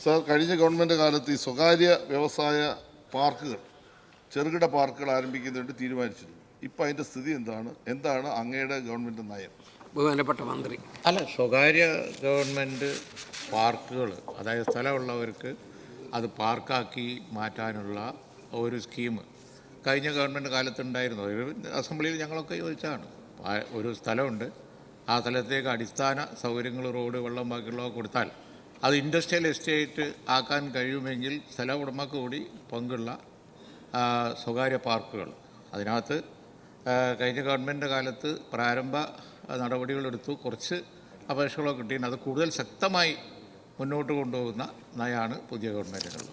Sir, കഴിഞ്ഞ government കാലത്ത് ഈ സ്വകാര്യ വ്യവസായ പാർക്കുകൾ, ചെറുകിട പാർക്കുകൾ ആരംഭിക്കുന്നതിന് തീരുമാനിച്ചിരുന്നു. ഇപ്പം അതിൻ്റെ സ്ഥിതി എന്താണ് അങ്ങയുടെ ഗവൺമെൻറ് നയം? ബഹുമാനപ്പെട്ട മന്ത്രി. സ്വകാര്യ ഗവൺമെൻറ് പാർക്കുകൾ, അതായത് സ്ഥലമുള്ളവർക്ക് അത് പാർക്കാക്കി മാറ്റാനുള്ള ഒരു സ്കീം കഴിഞ്ഞ ഗവൺമെൻറ് കാലത്തുണ്ടായിരുന്നു. ഒരു അസംബ്ലിയിൽ ഞങ്ങളൊക്കെ ചോദിച്ചാണ്. ഒരു സ്ഥലമുണ്ട്, ആ സ്ഥലത്തേക്ക് അടിസ്ഥാന സൗകര്യങ്ങൾ, റോഡ്, വെള്ളം, ബാക്കിയുള്ളവ കൊടുത്താൽ അത് ഇൻഡസ്ട്രിയൽ എസ്റ്റേറ്റ് ആക്കാൻ കഴിയുമെങ്കിൽ സ്ഥല ഉടമക്ക് കൂടി പങ്കുള്ള സ്വകാര്യ പാർക്കുകൾ. അതിനകത്ത് കഴിഞ്ഞ ഗവൺമെൻറ് കാലത്ത് പ്രാരംഭ നടപടികളെടുത്തു, കുറച്ച് അപേക്ഷകളൊക്കെ കിട്ടിയിരുന്നു. അത് കൂടുതൽ ശക്തമായി മുന്നോട്ട് കൊണ്ടുപോകുന്ന നയമാണ് പുതിയ ഗവൺമെൻറ്റിനുള്ളത്.